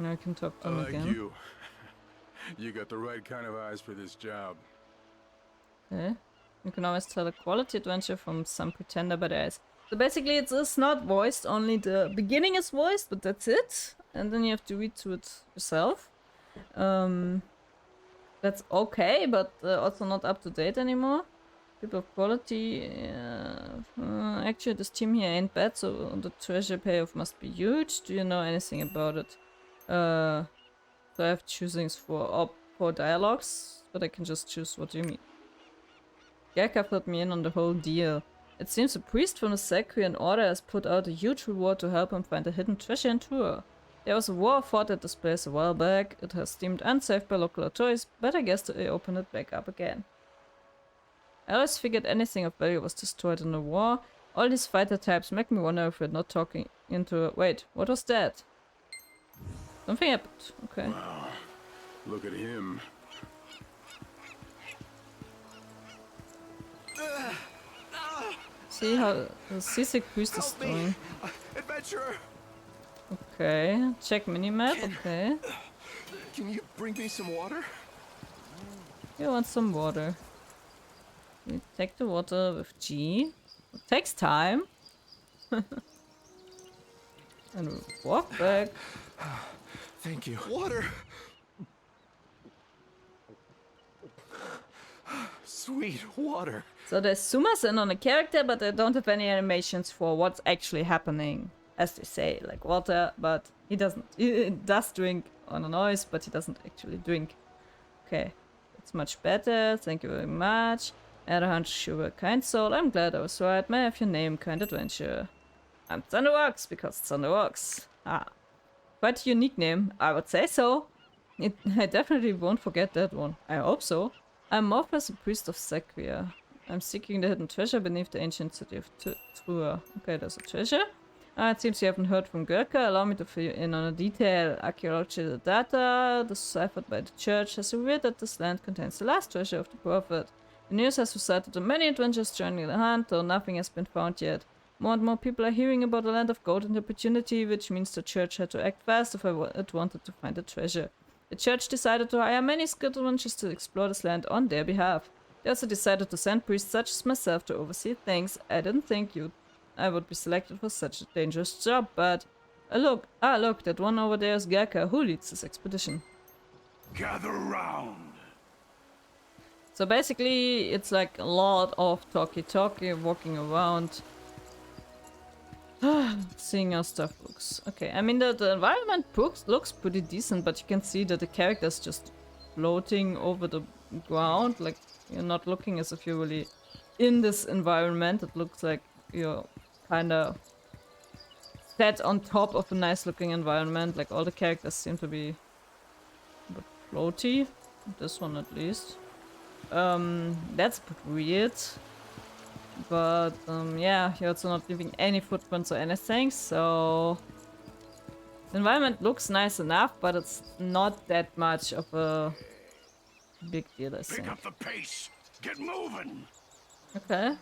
I can talk to I him like again. you. You got the right kind of eyes for this job. Okay. You can always tell a quality adventure from some pretender by the eyes. So basically it's not voiced, only the beginning is voiced, but that's it. And then you have to read to it yourself. That's okay, but also not up to date anymore. People of quality. Actually, this team here ain't bad, so the treasure payoff must be huge. Do you know anything about it? So I have choosings for dialogues, but I can just choose what you mean. Gerka filled me in on the whole deal. It seems a priest from the Sacrian Order has put out a huge reward to help him find a hidden treasure in Tour. There was a war fought at this place a while back. It has deemed unsafe by local authorities, but I guess they opened it back up again. I always figured anything of value was destroyed in the war. All these fighter types make me wonder if we're not talking into... Wait, what was that? Something happened. Okay. Wow. Look at him. See how the seasick priest is doing. Adventurer! Okay. Check minimap. Okay. Can you bring me some water? You want some water. We take the water with G. It takes time. And we walk back. Thank you. Water! Sweet water. So they zoom us in on a character, but they don't have any animations for what's actually happening. As they say, like water, but he doesn't. He does drink on a noise, but he doesn't actually drink. Okay, that's much better. Thank you very much. Had a hunch you were a kind soul. I'm glad I was right. May I have your name, kind adventure? I'm Thunderworks, because Thunderworks. Ah, quite a unique name. I would say so. I definitely won't forget that one. I hope so. I'm Morpheus, a priest of Sacria. I'm seeking the hidden treasure beneath the ancient city of Trua. Okay, there's a treasure. It seems you haven't heard from Gurka. Allow me to fill you in on a detail. Archaeological data deciphered by the church has revealed that this land contains the last treasure of the prophet. The news has resulted in many adventurers joining the hunt, though nothing has been found yet. More and more people are hearing about the land of gold and opportunity, which means the church had to act fast if it wanted to find the treasure. The church decided to hire many skilled adventurers to explore this land on their behalf. They also decided to send priests such as myself to oversee things. I didn't think I would be selected for such a dangerous job, but... look, that one over there is Gerka, who leads this expedition. Gather round. So basically, it's like a lot of talkie-talkie, walking around, seeing how stuff looks. Okay, I mean, the environment looks pretty decent, but you can see that the character's just floating over the ground, like you're not looking as if you're really in this environment. It looks like you're kind of set on top of a nice looking environment. Like all the characters seem to be a bit floaty. This one at least. That's a bit weird. But yeah, you're also not leaving any footprints or anything, so the environment looks nice enough, but it's not that much of a big deal, I think. Pick up the pace. Get moving. Okay.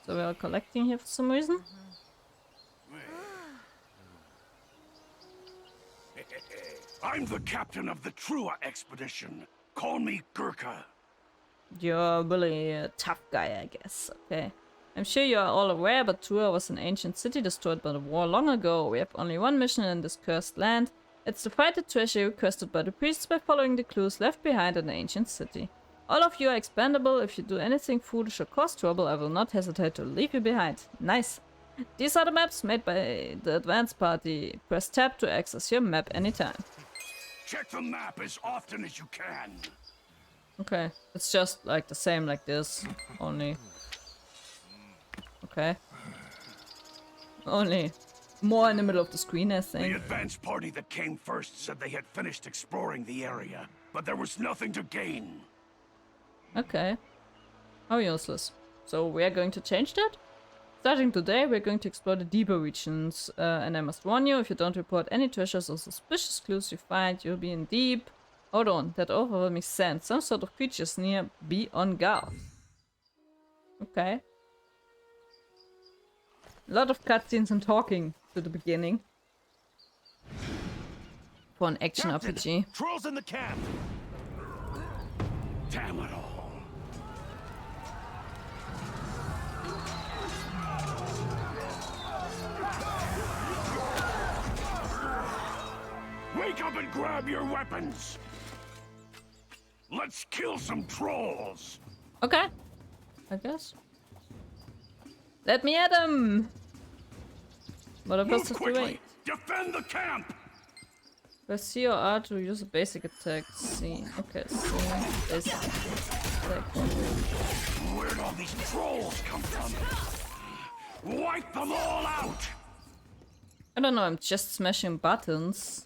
So we are collecting here for some reason. I'm the captain of the Trua expedition. Call me Gurkha. You're really a tough guy, I guess. Okay. I'm sure you are all aware, but Trua was an ancient city destroyed by the war long ago. We have only one mission in this cursed land. It's to find the treasure requested by the priests by following the clues left behind in the ancient city. All of you are expendable. If you do anything foolish or cause trouble, I will not hesitate to leave you behind. Nice. These are the maps made by the advanced party. Press tab to access your map anytime. Check the map as often as you can. Okay, it's just like the same like this, only... Okay. Only more in the middle of the screen, I The think. advance party that came first said they had finished exploring the area, but there was nothing to gain. Okay. How useless. So we are going to change that? Starting today, we're going to explore the deeper regions. And I must warn you, if you don't report any treasures or suspicious clues you find, you'll be in deep... Hold on, that overwhelming sense. Some sort of creatures near. Be on guard. Okay. A lot of cutscenes and talking to the beginning. for an action Captain, RPG. Trolls in the camp. Damn it all. Wake up and grab your weapons. Let's kill some trolls. Okay, I guess. Let me at him. What am I Move supposed to quickly. wait? Defend the camp. Press C or R to use a basic attack. C. Okay, C. Basic attack. Where'd all these trolls come from? Wipe them all out. I don't know, I'm just smashing buttons.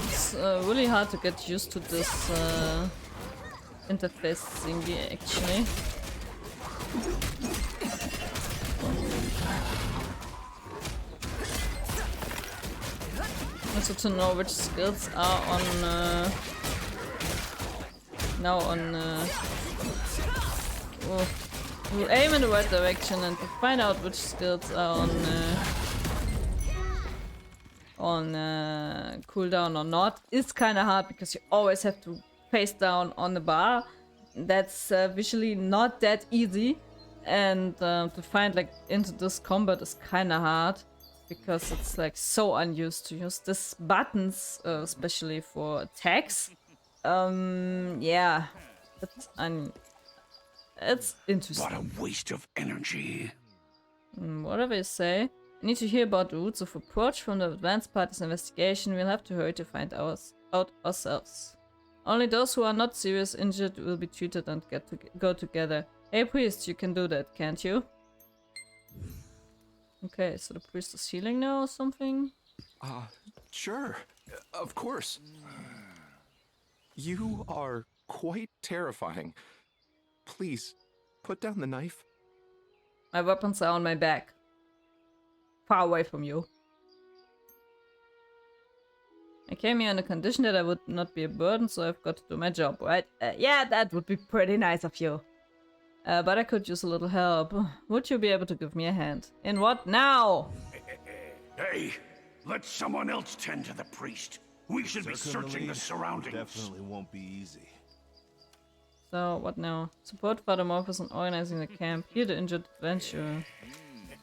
It's really hard to get used to this interface thingy, actually. Also to know which skills are on now on you aim in the right direction and to find out which skills are on cooldown or not is kind of hard because you always have to face down on the bar. That's visually not that easy, and to find like into this combat is kind of hard because it's like so unused to use these buttons, especially for attacks. Yeah, it's interesting. What a waste of energy. Whatever you say. I need to hear about the routes of approach from the advanced party's investigation. We'll have to hurry to find out ourselves. Only those who are not seriously injured will be treated and get to go together. Hey priest, you can do that, can't you? Okay, so the priest is healing now or something? Sure. Of course. You are quite terrifying. Please, put down the knife. My weapons are on my back. Far away from you. I came here on the condition that I would not be a burden, so I've got to do my job, right? Yeah, that would be pretty nice of you. But I could use a little help. Would you be able to give me a hand? In what now? Hey, let someone else tend to the priest. We should be searching the surroundings. Definitely won't be easy. So, what now? Support Father Morpheus in organizing the camp. Heal the injured adventurer.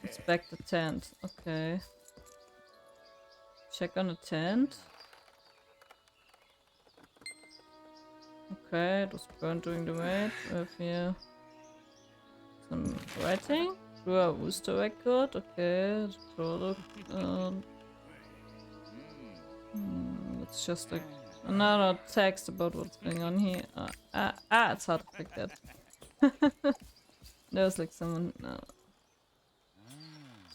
Inspect the tent. Okay. Check on the tent. Okay, it was burned during the raid. We have here some writing. Through a rooster record. Okay. The Prologue. It's just like another text about what's going on here. It's hard to click that. There's like someone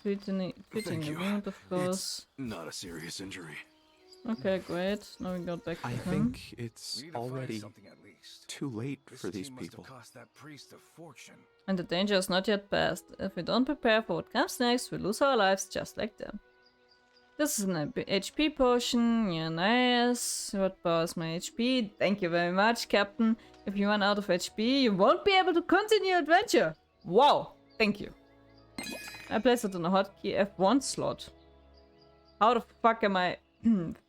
treating the wound, of course. It's not a serious injury. Okay, great. Now we got back to I him. think it's We need to find already something at least. too late This for these team must people. have cost that priest a fortune. And the danger is not yet past. If we don't prepare for what comes next, we lose our lives just like them. This is an HP potion. Yeah, nice. What powers my HP? Thank you very much, Captain. If you run out of HP, you won't be able to continue adventure. Wow, thank you. I place it on the hotkey F1 slot. How the fuck am I...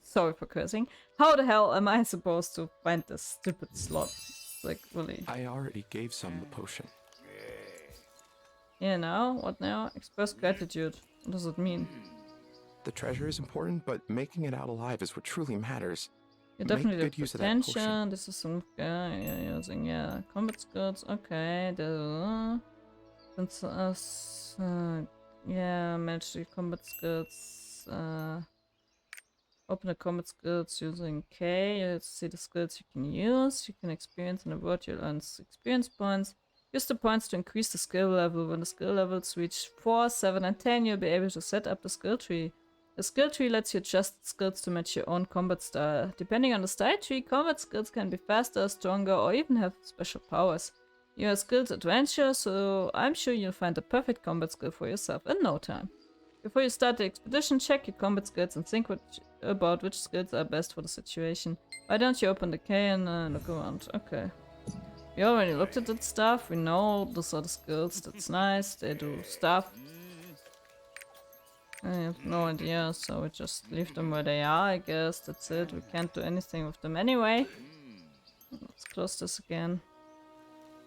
Sorry for cursing. How the hell am I supposed to find this stupid slot? Like, really. I already gave some the potion. Yeah, now? What now? Express gratitude. What does it mean? The treasure is important, but making it out alive is what truly matters. You Make definitely good have use of that potential. potion. This is some guy using, yeah, combat skills. Okay, since us, yeah, manage the combat skills. Open the combat skills using K. You see the skills you can use. You can experience and award you'll earn experience points. Use the points to increase the skill level. When the skill levels reach 4, 7, and 10, you'll be able to set up the skill tree. The skill tree lets you adjust skills to match your own combat style. Depending on the style tree, combat skills can be faster, stronger, or even have special powers. You're a skilled adventurer, so I'm sure you'll find the perfect combat skill for yourself in no time. Before you start the expedition, check your combat skills and think about which skills are best for the situation. Why don't you open the key and look around? Okay. We already looked at that stuff. We know those are the skills. That's nice. They do stuff. I have no idea, so we just leave them where they are, I guess. That's it. We can't do anything with them anyway. Let's close this again.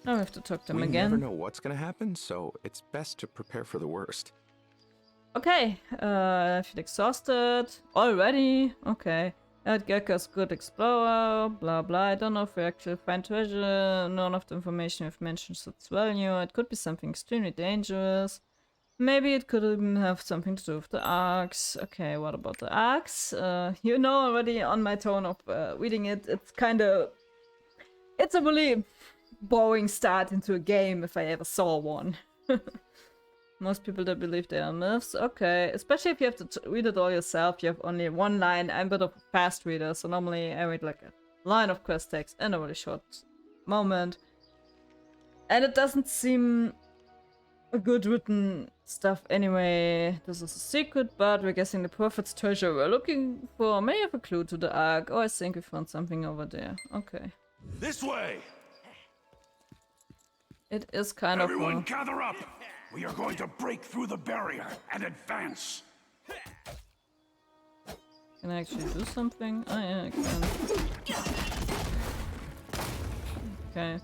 Now we have to talk to them We again. never know what's gonna happen, so it's best to prepare for the worst. Okay, I feel exhausted already. Okay. Gecko's good explorer, blah blah. I don't know if we actually find treasure. None of the information you've mentioned is its value. It could be something extremely dangerous. Maybe it could even have something to do with the axe. Okay, what about the axe? You know already on my tone of reading it, it's kind of... It's a really boring start into a game if I ever saw one. Most people that believe they are myths. Okay, especially if you have to read it all yourself, you have only one line. I'm a bit of a fast reader, so normally I read like a line of quest text in a really short moment. And it doesn't seem a good written stuff anyway. This is a secret, but we're guessing the prophet's treasure we're looking for may have a clue to the ark. Oh, I think we found something over there. Okay. This way! It is kind Everyone of gather up! We are going to break through the barrier and advance! Can I actually do something? Oh yeah, I can. Okay.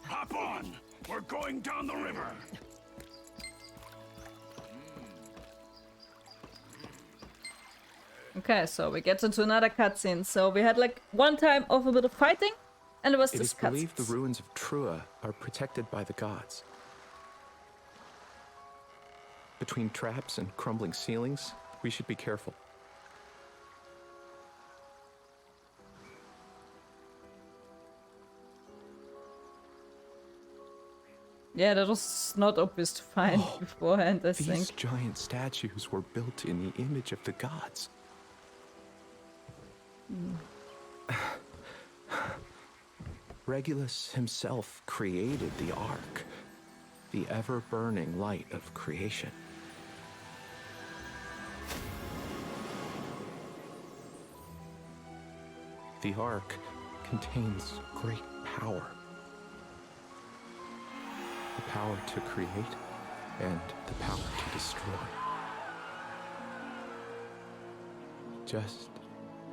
Hop on! We're going down the river! Okay, so we get into another cutscene. So we had like one time of a bit of fighting, and it was It this is believed the cutscene. ruins of Trua are protected by the gods. Between traps and crumbling ceilings, we should be careful. Yeah, that was not obvious to find beforehand, I These think. giant statues were built in the image of the gods. Regulus himself created the Ark, the ever-burning light of creation. The Ark contains great power. The power to create and the power to destroy. Just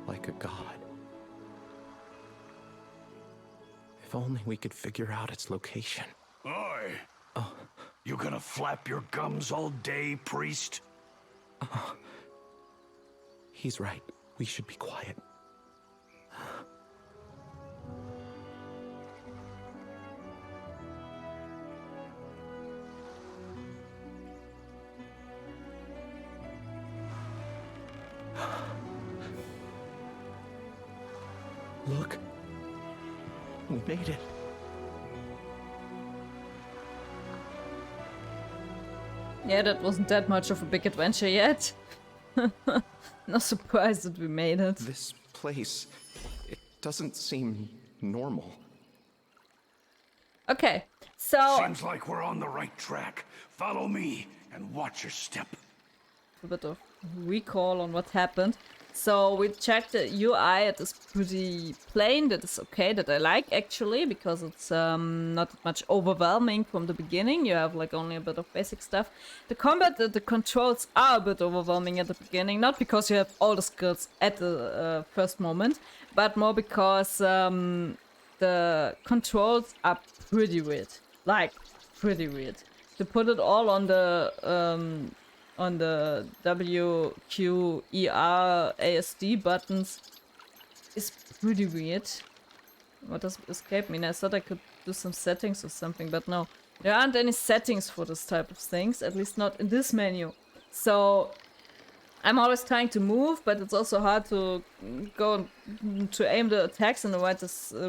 like a god. If only we could figure out its location. Oi! You gonna flap your gums all day, priest? He's right. We should be quiet. Look. We made it. Yeah, that wasn't that much of a big adventure yet. Not surprised that we made it. This place, it doesn't seem normal. Okay, so Seems like we're on the right track. Follow me and watch your step. a bit of recall on what happened. So we checked the UI. It is pretty plain. That is okay. That I like actually, because it's not that much overwhelming from the beginning. You have like only a bit of basic stuff. The combat, the controls are a bit overwhelming at the beginning. Not because you have all the skills at the first moment, but more because the controls are pretty weird. Like pretty weird. To put it all on the W, Q, ER, ASD buttons is pretty weird. What does escape mean? I thought I could do some settings or something, but no. There aren't any settings for this type of things, at least not in this menu. So I'm always trying to move, but it's also hard to go to aim the attacks in the right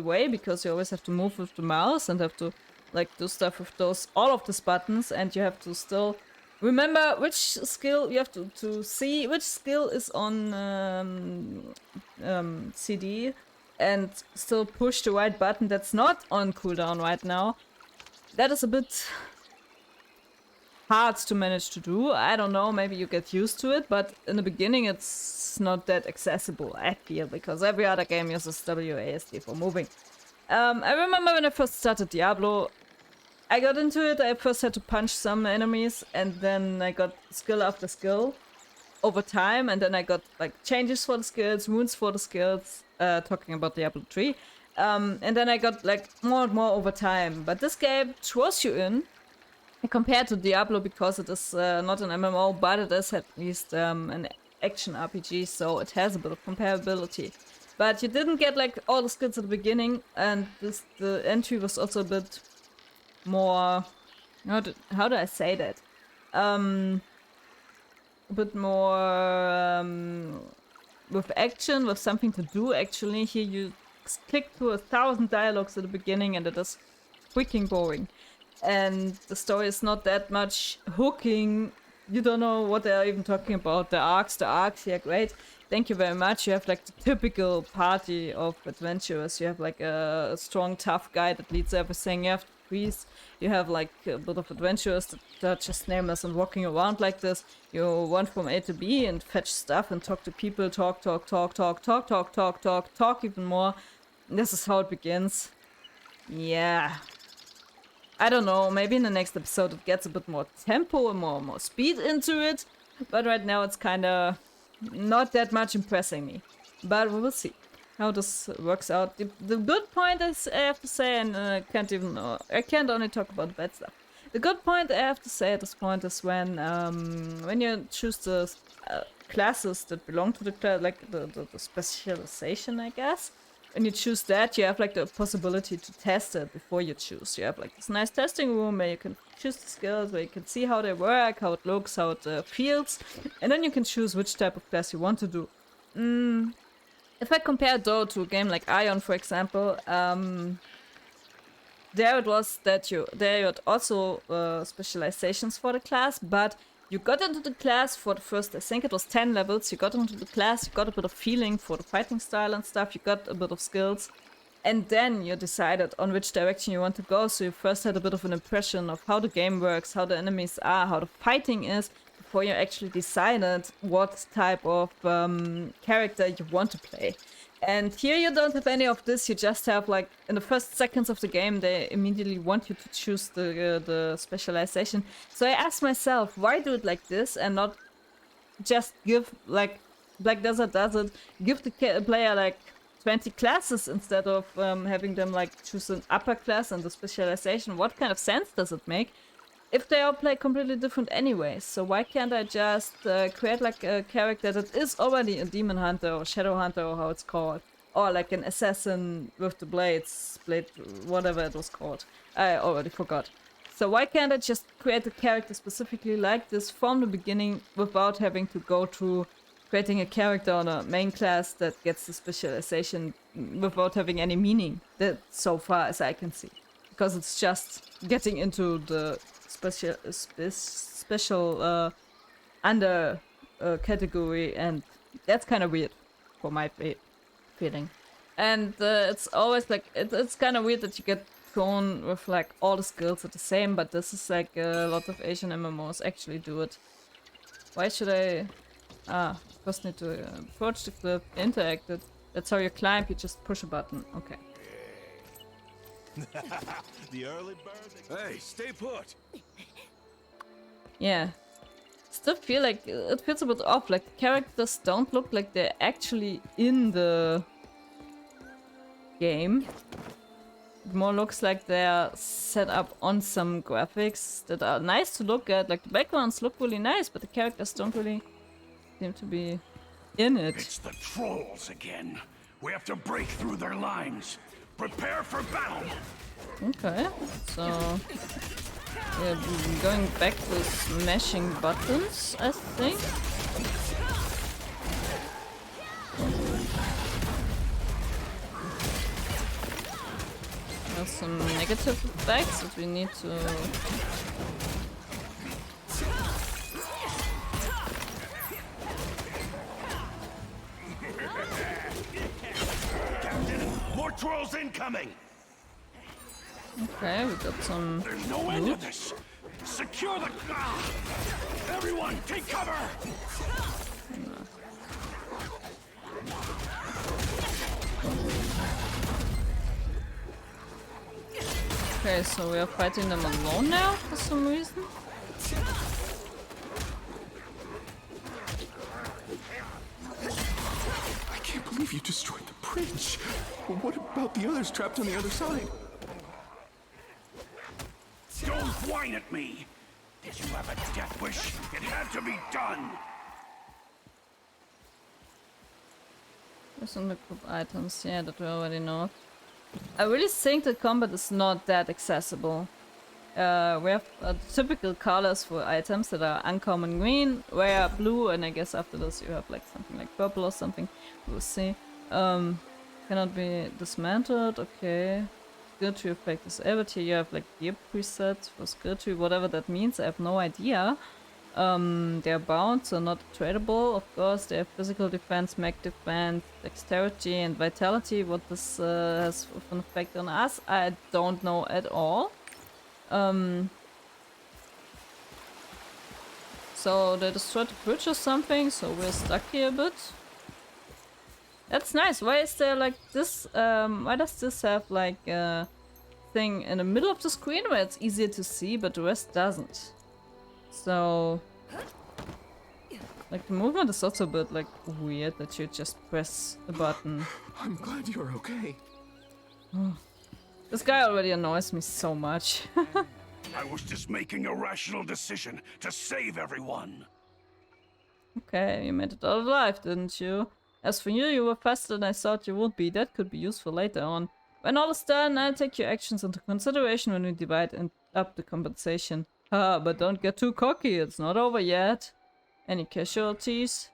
way, because you always have to move with the mouse and have to like do stuff with those all of these buttons, and you have to still remember which skill you have to see which skill is on CD, and still push the right button that's not on cooldown right now. That is a bit hard to manage to do. I don't know, maybe you get used to it, but in the beginning it's not that accessible, I feel, because every other game uses WASD for moving. I remember when I first started Diablo, I got into it, I first had to punch some enemies, and then I got skill after skill over time, and then I got like changes for the skills, wounds for the skills, talking about Diablo 3. And then I got like more and more over time. But this game throws you in, compared to Diablo, because it is not an MMO, but it is at least an action RPG, so it has a bit of comparability. But you didn't get like all the skills at the beginning, and the entry was also a bit more... How do I say that? A bit more with action, with something to do actually. Here you click through 1,000 dialogues at the beginning and it is freaking boring. And the story is not that much hooking. You don't know what they're even talking about. The arcs, yeah, great. Thank you very much. You have like the typical party of adventurers. You have like a strong, tough guy that leads everything. You have the priest. You have like a bit of adventurers that are just nameless and walking around like this. You run from A to B and fetch stuff and talk to people. Talk even more. This is how it begins. Yeah. I don't know, maybe in the next episode it gets a bit more tempo and more speed into it. But right now it's kinda not that much impressing me. But we will see how this works out. The good point is, I have to say, and I can't only talk about the bad stuff. The good point I have to say at this point is when you choose the classes that belong to the class, like the specialization, I guess. When you choose that, you have like the possibility to test it before you choose. You have like this nice testing room where you can choose the skills, where you can see how they work, how it looks, how it feels, and then you can choose which type of class you want to do. If I compare though to a game like Ion, for example, there it was that you had also specializations for the class, but you got into the class for the first, I think it was 10 levels, you got into the class, you got a bit of feeling for the fighting style and stuff, you got a bit of skills, and then you decided on which direction you want to go, so you first had a bit of an impression of how the game works, how the enemies are, how the fighting is, before you actually decided what type of character you want to play. And here you don't have any of this, you just have like, in the first seconds of the game, they immediately want you to choose the specialization. So I asked myself, why do it like this and not just give, like Black Desert does it, give the player like 20 classes instead of having them like choose an upper class and the specialization? What kind of sense does it make? If they all play completely different anyways, so why can't I just create like a character that is already a demon hunter or shadow hunter or how it's called, or like an assassin with the blade, whatever it was called. I already forgot. So why can't I just create a character specifically like this from the beginning without having to go through creating a character on a main class that gets the specialization without having any meaning, that so far as I can see, because it's just getting into the special under category, and that's kind of weird for my feeling. And it's always like it's kind of weird that you get thrown with like all the skills are the same, but this is like a lot of Asian MMOs actually do it. Why should I first need to approach the cliff, interact it. That's how you climb, you just push a button. Okay. The early bird. Hey, stay put. Yeah. Still feel like it feels a bit off. Like the characters don't look like they're actually in the game. It more looks like they're set up on some graphics that are nice to look at. Like the backgrounds look really nice, but the characters don't really seem to be in it. It's the trolls again. We have to break through their lines. Prepare for battle! Okay, so we're going back to smashing buttons, I think. There's some negative effects that we need to... More trolls incoming! Okay, we got some There's no end to this. Secure the... Everyone, take cover! Okay, so we are fighting them alone now for some reason. I can't believe you destroyed the bridge. Well, what about the others trapped on the other side? Don't whine at me! Did you have a death wish? It had to be done! There's some group items, yeah, that we already know. I really think the combat is not that accessible. We have typical colors for items that are uncommon green, rare blue, and I guess after this you have like something like purple or something. We'll see. Cannot be dismantled, okay. Skill tree effect is disabled. Here you have like gear presets for skill tree, whatever that means, I have no idea. They are bound, so not tradable. Of course, they have physical defense, mag defense, dexterity, and vitality. What this has of an effect on us, I don't know at all. So they destroyed the bridge or something, so we're stuck here a bit. That's nice. Why is there like this? Why does this have like a thing in the middle of the screen where it's easier to see, but the rest doesn't? So, like the movement is also a bit like weird that you just press a button. I'm glad you're okay. This guy already annoys me so much. I was just making a rational decision to save everyone. Okay, you made it out alive, didn't you? As for you, you were faster than I thought you would be. That could be useful later on. When all is done, I'll take your actions into consideration when we divide up the compensation. But don't get too cocky, it's not over yet. Any casualties?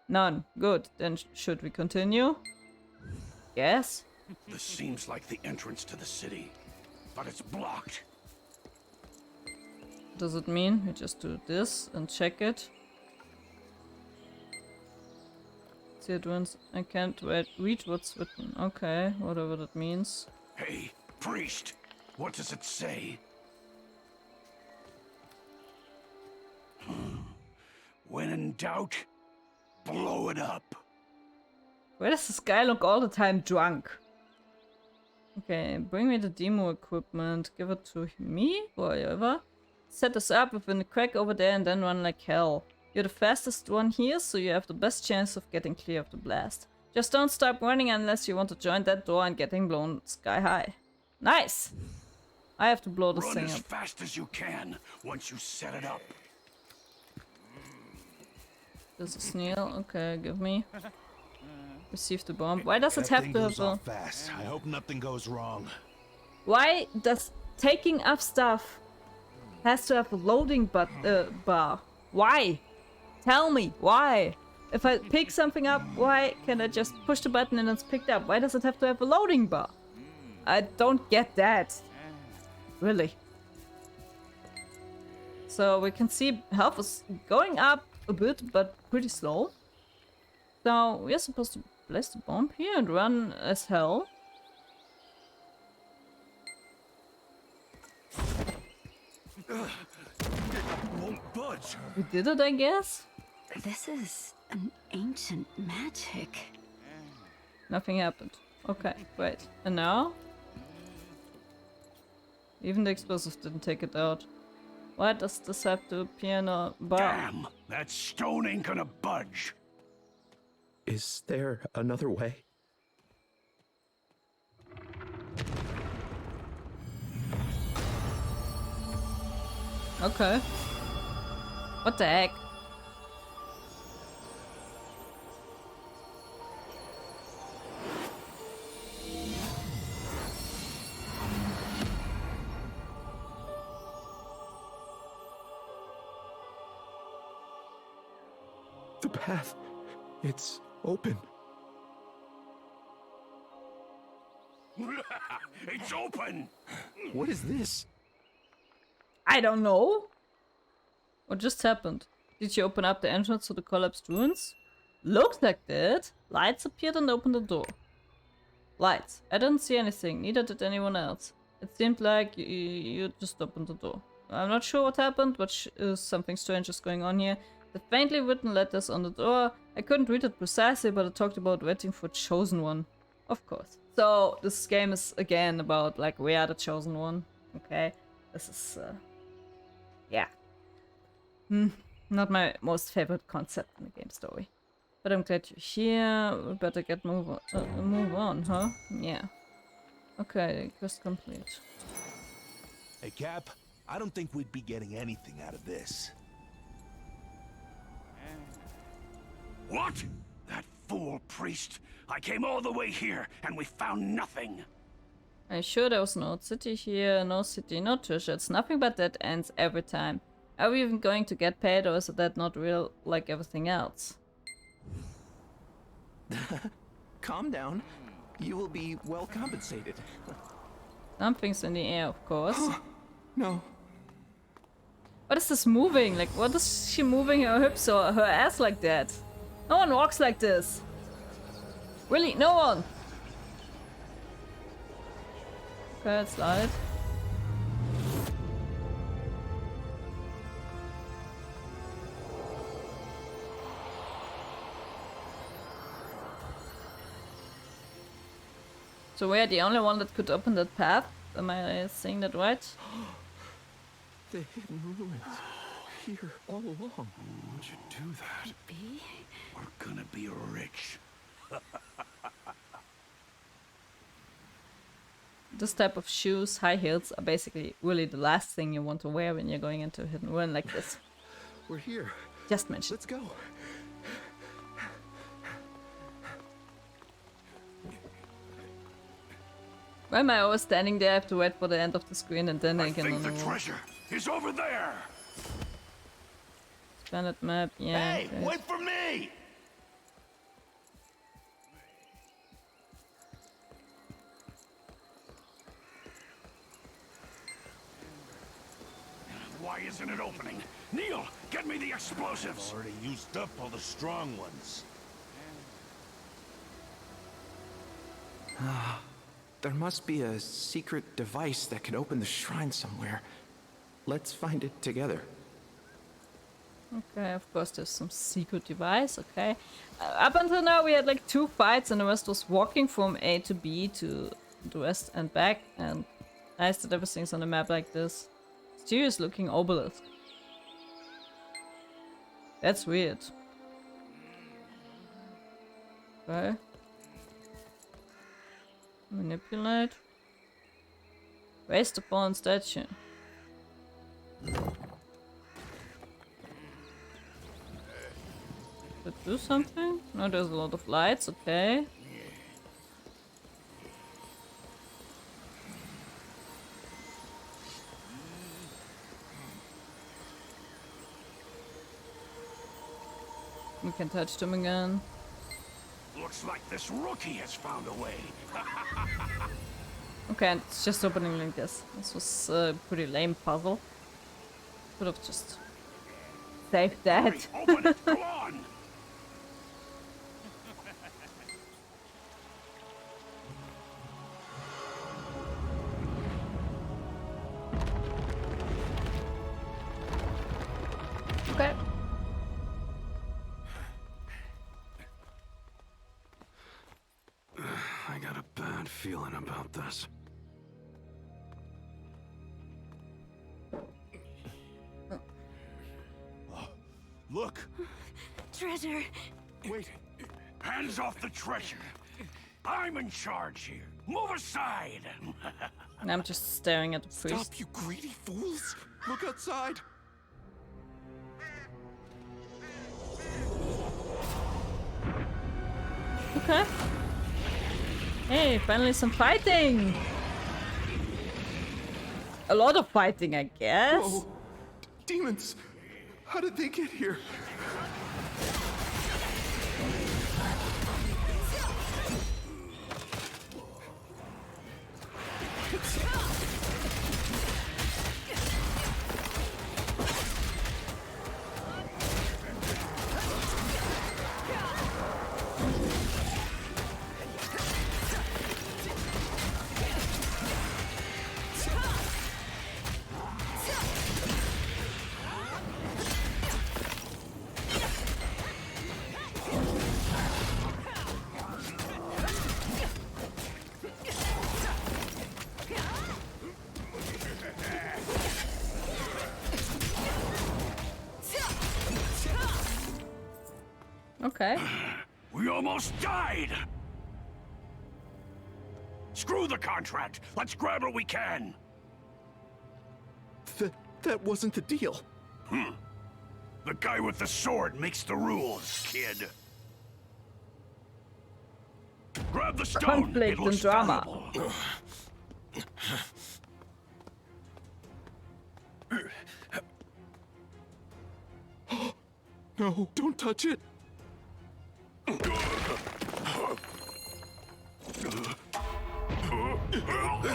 None. Good. Then should we continue? Yes? This seems like the entrance to the city, but it's blocked. Does it mean we just do this and check it? See it once. I can't read what's written. Okay, whatever that means. Hey, priest, what does it say? When in doubt, blow it up. Why does this guy look all the time drunk? Okay, bring me the demo equipment. Give it to me, whatever. Set us up within the crack over there and then run like hell. You're the fastest one here, so you have the best chance of getting clear of the blast. Just don't stop running unless you want to join that door and getting blown sky high. Nice! I have to blow this Run thing as up. fast as you can once you set it up. This is Neil. Okay, give me. Receive the bomb. Why does it That have thing to goes have a... off fast. I hope nothing goes wrong. Why does taking up stuff has to have a loading bar? Why? Tell me, why? If I pick something up, why can't I just push the button and it's picked up? Why does it have to have a loading bar? I don't get that. Really. So we can see health is going up a bit, but pretty slow. So we are supposed to place the bomb here and run as hell. Won't budge. We did it, I guess. This is an ancient magic. Nothing happened. Okay, great. And now? Even the explosives didn't take it out. Why does this have to appear in a bar? Damn, that stone ain't gonna budge. Is there another way? Okay. What the heck? The path. It's open. It's open! What is this? I don't know. What just happened? Did you open up the entrance to the collapsed ruins? Looks like that. Lights appeared and opened the door. Lights. I didn't see anything, neither did anyone else. It seemed like you just opened the door. I'm not sure what happened, but something strange is going on here. The faintly written letters on the door. I couldn't read it precisely, but it talked about waiting for Chosen One. Of course. So this game is again about like we are the Chosen One. Okay, this is yeah, not my most favorite concept in the game story. But I'm glad you're here. We better get move on, huh? Yeah. Okay, quest complete. Hey, Cap, I don't think we'd be getting anything out of this. What? That fool priest! I came all the way here, and we found nothing. Are you sure there was no city here? No city, no treasure. It's nothing but dead ends every time. Are we even going to get paid, or is that not real like everything else? Calm down. You will be well compensated. Something's in the air, of course. No. What is this moving? Like, what is she moving her hips or her ass like that? No one walks like this. Really, no one. Okay, let's slide. So we're the only one that could open that path? Am I saying that right? The hidden ruins. Here all along. Why'd you do that? Be? We're gonna be rich. This type of shoes, high heels, are basically really the last thing you want to wear when you're going into a hidden ruin like this. We're here. Just mention. Let's go. Why am I always standing there? I have to wait for the end of the screen and then I I can think the unlock. treasure is over there. Planet map, yeah. Hey, okay. wait for me! Why isn't it opening? Neil, get me the explosives. Already used up all the strong ones. There must be a secret device that can open the shrine somewhere. Let's find it together. Okay, of course there's some secret device, okay. Up until now we had like 2 fights and the rest was walking from A to B to the west and back, and nice that everything's on the map like this. Serious looking obelisk. That's weird. Okay. Manipulate. Raise the pawn statue. Did it do something? No, there's a lot of lights, okay. We can touch them again. Looks like this rookie has found a way. Okay, and it's just opening like this. This was a pretty lame puzzle. Could have just saved that. Hurry, open it, go on. Okay. I got a bad feeling about this. Look! Treasure. Wait. Hands off the treasure. I'm in charge here. Move aside. And I'm just staring at the priest. Stop, you greedy fools! Look outside! Okay. Hey, finally some fighting! A lot of fighting, I guess. Whoa! Demons! How did they get here? Okay. We almost died! Screw the contract! Let's grab what we can! That wasn't the deal. The guy with the sword makes the rules, kid. Grab the stone! Conflict It looks and drama. valuable. No, don't touch it.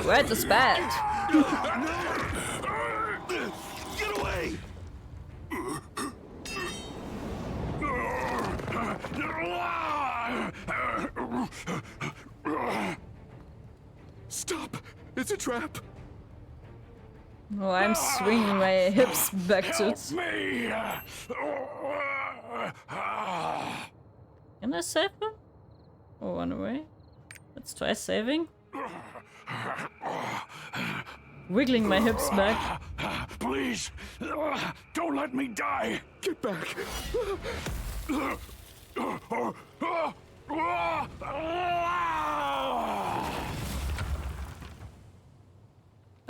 Red is bad. Get away! Stop! It's a trap. Oh, I'm swinging my hips back to it. Me! Can I save him? Or run away? Let's try saving. Wiggling my hips back. Please, don't let me die! Get back.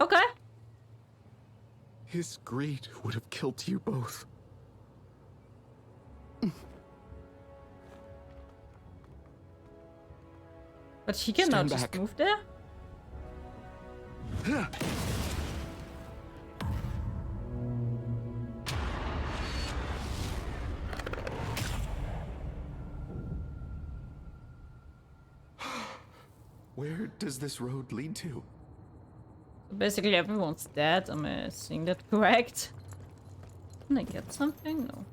Okay. His greed would have killed you both. But he cannot Stand just back. move there. Where does this road lead to? Basically everyone's dead. Am I seeing that correct? Can I get something? No.